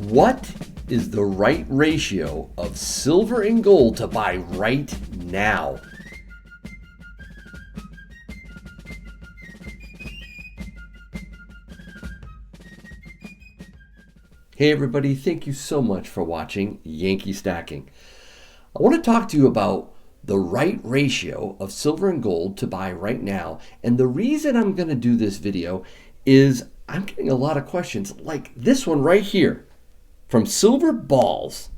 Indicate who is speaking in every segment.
Speaker 1: What is the right ratio of silver and gold to buy right now? Hey everybody, thank you so much for watching Yankee Stacking. I want to talk to you about the right ratio of silver and gold to buy right now. And the reason I'm going to do this video is I'm getting a lot of questions like this one right here from Silver Balz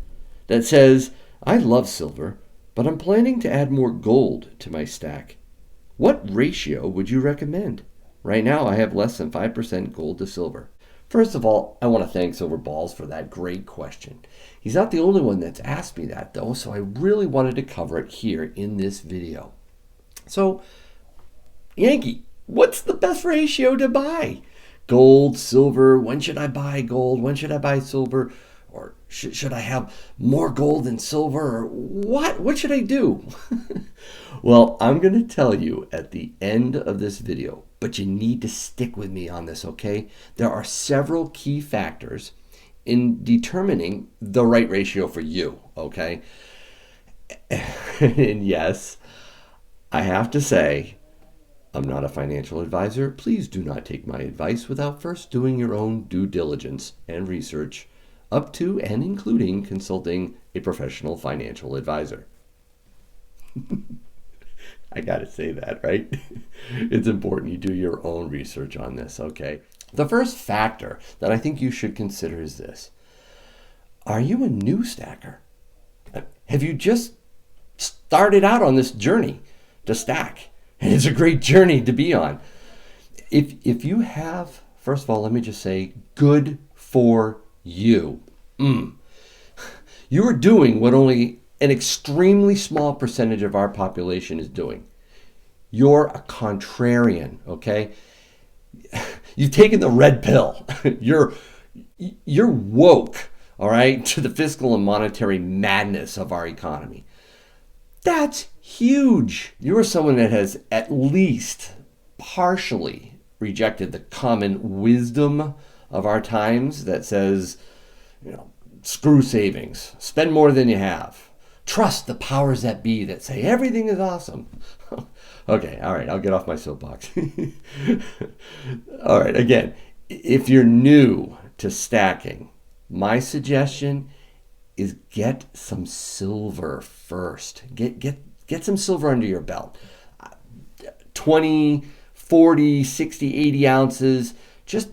Speaker 1: that says, I love silver, but I'm planning to add more gold to my stack. What ratio would you recommend? Right now I have less than 5% gold to silver. First of all, I want to thank Silver Balz for that great question. He's not the only one that's asked me that though, so I really wanted to cover it here in this video. So, Yankee, what's the best ratio to buy? Gold, silver, when should I buy gold? When should I buy silver? Or should I have more gold than silver? Or what should I do? Well, I'm going to tell you at the end of this video, but you need to stick with me on this, okay? There are several key factors in determining the right ratio for you, okay? And yes, I have to say, I'm not a financial advisor. Please do not take my advice without first doing your own due diligence and research, up to and including consulting a professional financial advisor. I gotta say that, right? It's important you do your own research on this, okay? The first factor that I think you should consider is this. Are you a new stacker? Have you just started out on this journey to stack? And it's a great journey to be on. If you have, first of all, let me just say, good for you. You are doing what only an extremely small percentage of our population is doing. You're a contrarian, okay? You've taken the red pill. You're woke, all right, to the fiscal and monetary madness of our economy. That's huge. You're someone that has at least partially rejected the common wisdom of our times that says, screw savings, spend more than you have. Trust the powers that be that say everything is awesome. Okay, all right, I'll get off my soapbox. All right, again, if you're new to stacking, my suggestion is get some silver first. Get some silver under your belt. 20, 40, 60, 80 ounces. Just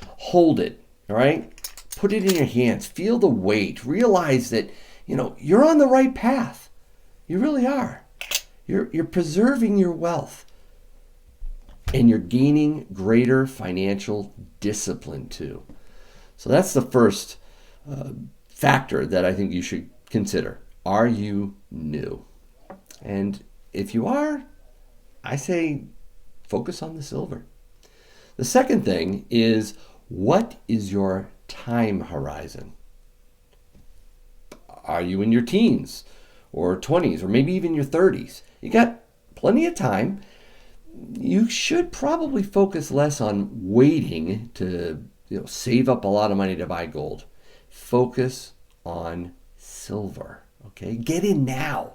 Speaker 1: hold it, all right? Put it in your hands. Feel the weight. Realize that, you're on the right path. You really are. You're preserving your wealth. And you're gaining greater financial discipline too. So that's the first factor that I think you should consider. Are you new? And if you are, I say focus on the silver. The second thing is, what is your time horizon? Are you in your teens or 20s or maybe even your 30s? You got plenty of time. You should probably focus less on waiting to save up a lot of money to buy gold. Focus on silver, okay? Get in now.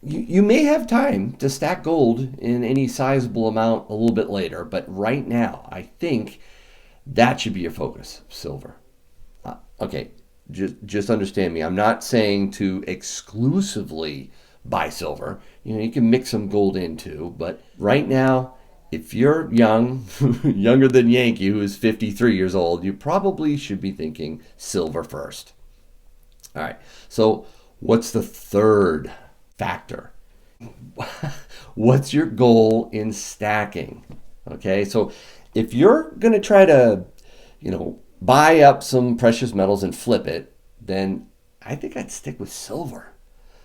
Speaker 1: You may have time to stack gold in any sizable amount a little bit later, but right now, I think that should be your focus, silver. Okay, just understand me. I'm not saying to exclusively buy silver. You can mix some gold in too, but right now, if you're young, younger than Yankee, who is 53 years old, you probably should be thinking silver first. All right, so what's the third factor? What's your goal in stacking? Okay, so if you're going to try to, buy up some precious metals and flip it, then I think I'd stick with silver.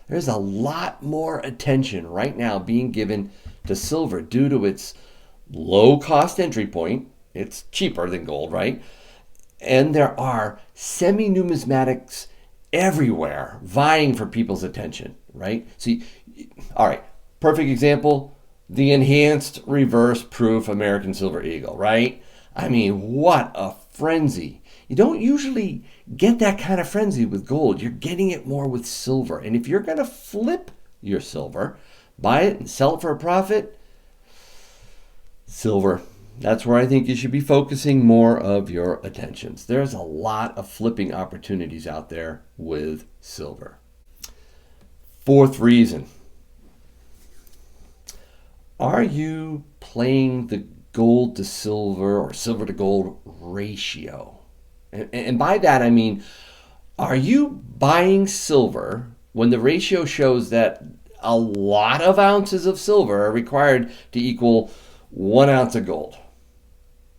Speaker 1: There's a lot more attention right now being given to silver due to its low cost entry point. It's cheaper than gold, right? And there are semi-numismatics everywhere vying for people's attention, right? See, all right, perfect example, the enhanced reverse proof American Silver Eagle, right? I mean, what a frenzy. You don't usually get that kind of frenzy with gold. You're getting it more with silver. And if you're going to flip your silver, buy it and sell it for a profit, silver. That's where I think you should be focusing more of your attentions. There's a lot of flipping opportunities out there with silver. Fourth reason. Are you playing the gold to silver or silver to gold ratio? And by that I mean, are you buying silver when the ratio shows that a lot of ounces of silver are required to equal 1 ounce of gold?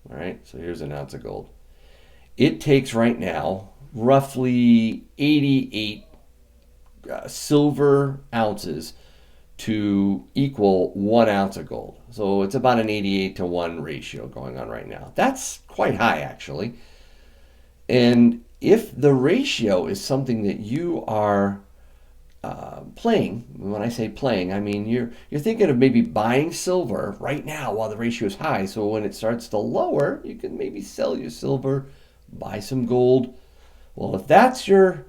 Speaker 1: All right, so here's an ounce of gold. It takes right now roughly 88 silver ounces to equal 1 ounce of gold. So it's about an 88 to 1 ratio going on right now. That's quite high, actually. And if the ratio is something that you are playing, when I say playing, I mean you're thinking of maybe buying silver right now while the ratio is high. So when it starts to lower, you can maybe sell your silver, buy some gold. Well, if that's your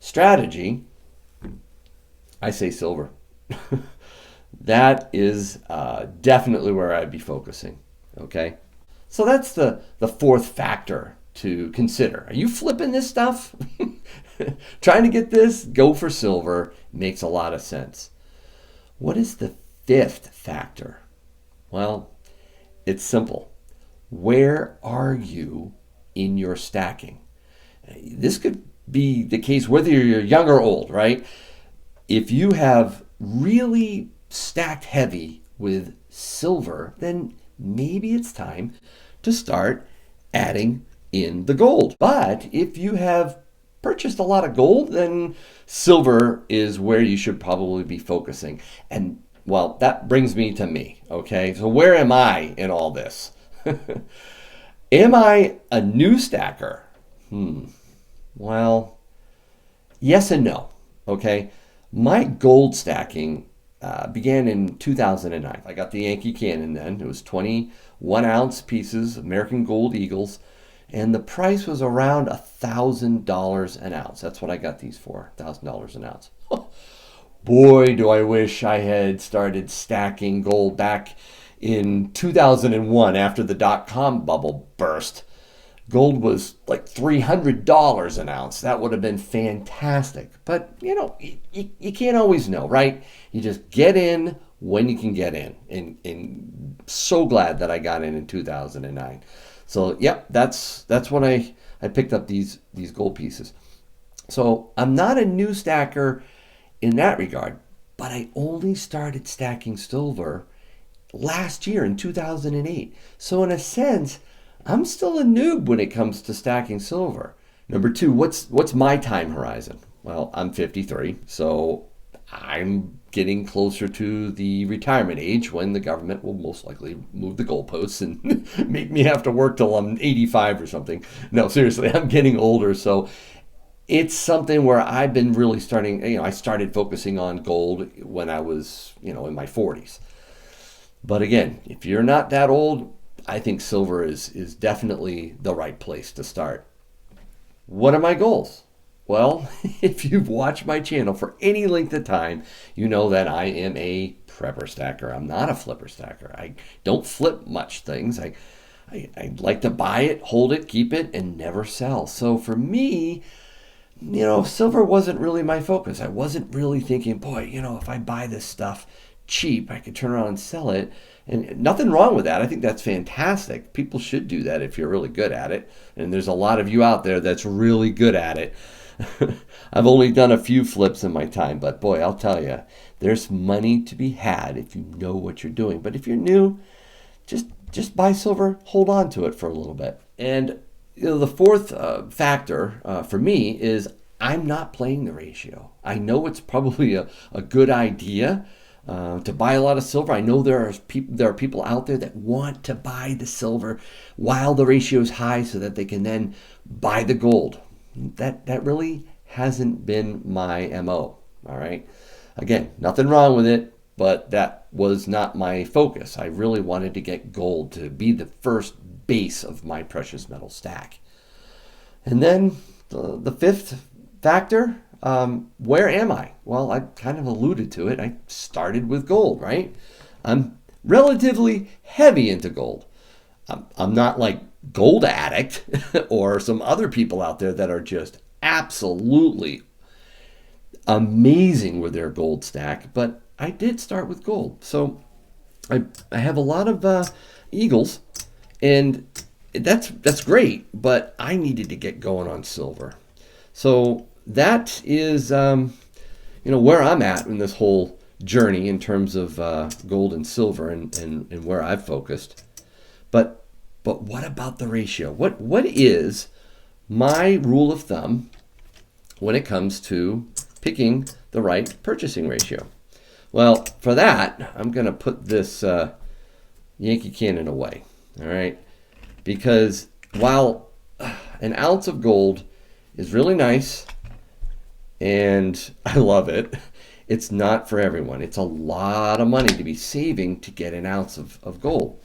Speaker 1: strategy, I say silver. That is definitely where I'd be focusing. Okay, so that's the fourth factor to consider. Are you flipping this stuff? Trying to get this? Go for silver. Makes a lot of sense. What is the fifth factor? Well, it's simple. Where are you in your stacking? This could be the case whether you're young or old, right? If you have really stacked heavy with silver, then maybe it's time to start adding in the gold. But if you have purchased a lot of gold, then silver is where you should probably be focusing. And well, that brings me to me, okay? So where am I in all this? Am I a new stacker? Well, yes and no, okay? My gold stacking began in 2009. I got the Yankee cannon then. It was 21 ounce pieces, American Gold Eagles, and the price was around $1,000 an ounce. That's what I got these for, $1,000 an ounce. Boy, do I wish I had started stacking gold back in 2001 after the dot-com bubble burst. Gold was like $300 an ounce. That would have been fantastic. But, you can't always know, right? You just get in when you can get in. And so glad that I got in 2009. So, yep, that's when I picked up these gold pieces. So I'm not a new stacker in that regard, but I only started stacking silver last year in 2008. So in a sense, I'm still a noob when it comes to stacking silver. Number two, what's my time horizon? Well, I'm 53, so I'm getting closer to the retirement age when the government will most likely move the goalposts and make me have to work till I'm 85 or something. No, seriously, I'm getting older, so it's something where I've been really starting, I started focusing on gold when I was, in my 40s. But again, if you're not that old, I think silver is definitely the right place to start. What are my goals? Well, if you've watched my channel for any length of time, you know that I am a prepper stacker. I'm not a flipper stacker. I don't flip much things. I like to buy it, hold it, keep it, and never sell. So for me, silver wasn't really my focus. I wasn't really thinking, boy, if I buy this stuff cheap, I could turn around and sell it. And nothing wrong with that. I think that's fantastic. People should do that if you're really good at it. And there's a lot of you out there that's really good at it. I've only done a few flips in my time, but boy, I'll tell you, there's money to be had if you know what you're doing. But if you're new, just buy silver, hold on to it for a little bit. And the fourth factor for me is I'm not playing the ratio. I know it's probably a good idea to buy a lot of silver. I know there are people out there that want to buy the silver while the ratio is high so that they can then buy the gold. That really hasn't been my MO. All right. Again, nothing wrong with it, but that was not my focus. I really wanted to get gold to be the first base of my precious metal stack. And then the fifth factor, where am I? Well, I kind of alluded to it. I started with gold, right? I'm relatively heavy into gold. I'm not like gold addict or some other people out there that are just absolutely amazing with their gold stack, but I did start with gold. So I have a lot of eagles, and that's great, but I needed to get going on silver. So that is where I'm at in this whole journey in terms of gold and silver and where I've focused. But what about the ratio? What is my rule of thumb when it comes to picking the right purchasing ratio? Well, for that, I'm going to put this Yankee cannon away, all right? Because while an ounce of gold is really nice and I love it, it's not for everyone. It's a lot of money to be saving to get an ounce of gold.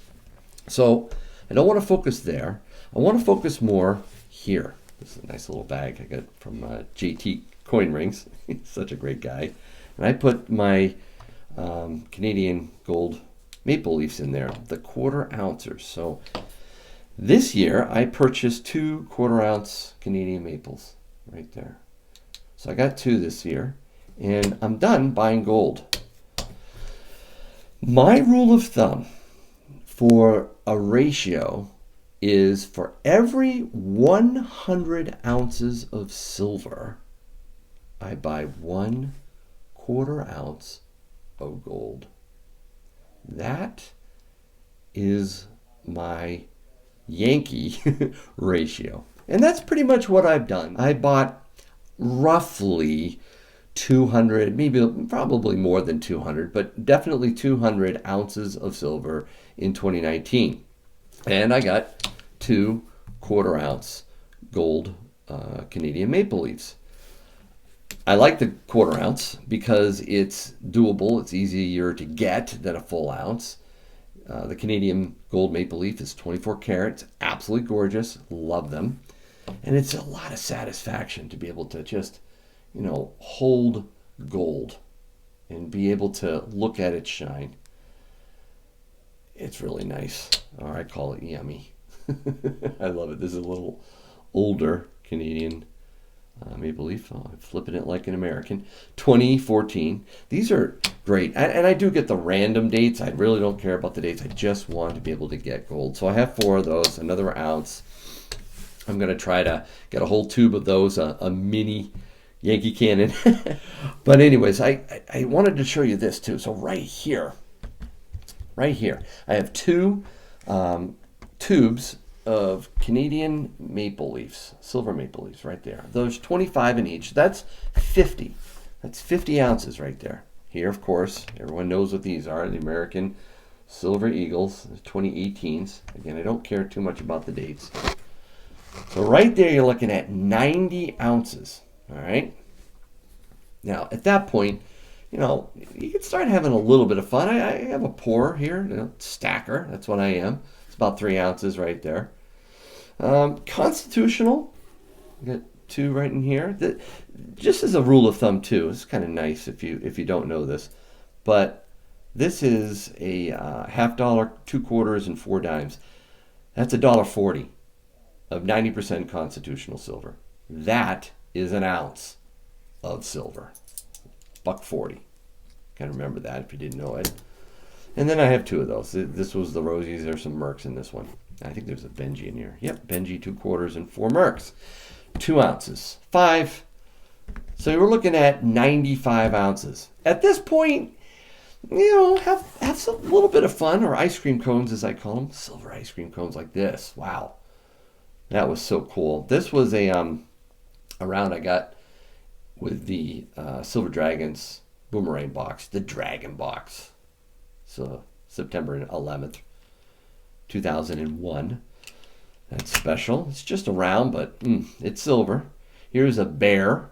Speaker 1: So I don't want to focus there. I want to focus more here. This is a nice little bag I got from JT Coin Rings. He's such a great guy. And I put my Canadian gold maple leafs in there, the 1/4 ouncers. So this year I purchased 2 1/4 ounce Canadian maples right there. So I got 2 this year, and I'm done buying gold. My rule of thumb for a ratio is for every 100 ounces of silver, I buy 1/4 ounce of gold. That is my Yankee ratio. And that's pretty much what I've done. I bought roughly 200, maybe probably more than 200, but definitely 200 ounces of silver in 2019. And I got 2 1/4 ounce gold Canadian maple leafs. I like the 1/4 ounce because it's doable. It's easier to get than a full ounce. The Canadian gold maple leaf is 24 carats, absolutely gorgeous. Love them. And it's a lot of satisfaction to be able to just, hold gold and be able to look at it shine. It's really nice. Or I call it yummy. I love it. This is a little older Canadian maple leaf. Oh, I'm flipping it like an American. 2014. These are great. And I do get the random dates. I really don't care about the dates. I just want to be able to get gold. So I have 4 of those, another ounce. I'm going to try to get a whole tube of those, a mini Yankee cannon. But anyways, I wanted to show you this too. So right here, I have 2 tubes of Canadian maple leafs, silver maple leaves right there. Those 25 in each. That's 50. That's 50 ounces right there. Here, of course, everyone knows what these are. The American Silver Eagles, 2018s. Again, I don't care too much about the dates. So right there, you're looking at 90 ounces. All right. Now, at that point, you can start having a little bit of fun. I have a pour here, stacker. That's what I am. It's about 3 ounces right there. Constitutional. I got 2 right in here. Just as a rule of thumb, too. It's kind of nice if you don't know this, but this is a $50, 2 quarters, and 4 dimes. That's $1.40 of 90% constitutional silver. That is an ounce of silver. $1.40. Kind of remember that if you didn't know it. And then I have 2 of those. This was the Rosies. There's some Mercs in this one. I think there's a Benji in here. Yep, Benji 2 quarters and 4 Mercs. 2 ounces. 5. So we're looking at 95 ounces. At this point, have a little bit of fun, or ice cream cones as I call them. Silver ice cream cones like this. Wow. That was so cool. This was a round I got with the Silver Dragons boomerang box, the Dragon box. So September 11th, 2001. That's special. It's just a round, but it's silver. Here's a bear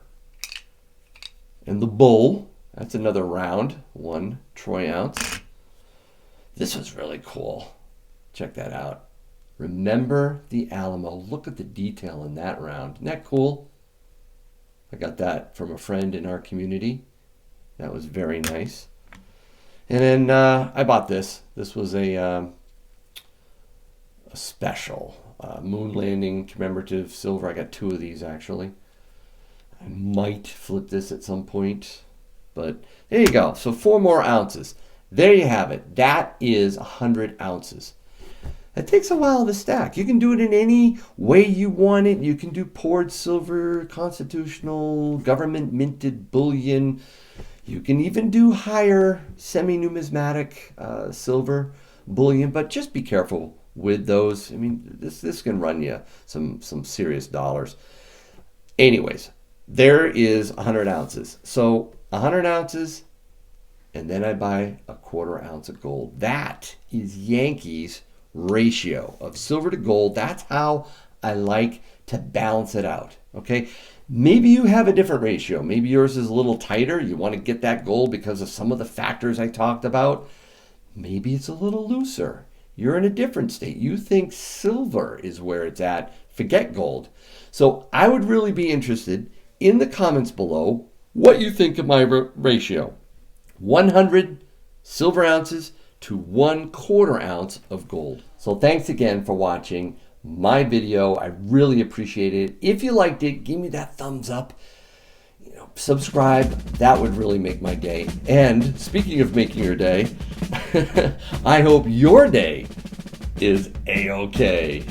Speaker 1: and the bull. That's another round, 1 troy ounce. This was really cool. Check that out. Remember the Alamo. Look at the detail in that round. Isn't that cool? I got that from a friend in our community. That was very nice. And then I bought this. This was a special moon landing commemorative silver. I got 2 of these actually. I might flip this at some point, but there you go. So 4 more ounces. There you have it. That is 100 ounces. It takes a while to stack. You can do it in any way you want it. You can do poured silver, constitutional, government minted bullion. You can even do higher semi-numismatic silver bullion, but just be careful with those. I mean, this can run you some serious dollars. Anyways, there is 100 ounces. So 100 ounces, and then I buy a 1/4 ounce of gold. That is Yankee's ratio of silver to gold. That's how I like to balance it out. Okay, maybe you have a different ratio. Maybe yours is a little tighter. You want to get that gold because of some of the factors I talked about. Maybe it's a little looser. You're in a different state. You think silver is where it's at. Forget gold. So I would really be interested in the comments below what you think of my ratio. 100 silver ounces to 1/4 ounce of gold. So thanks again for watching my video. I really appreciate it. If you liked it, give me that thumbs up. Subscribe. That would really make my day. And speaking of making your day, I hope your day is A-OK.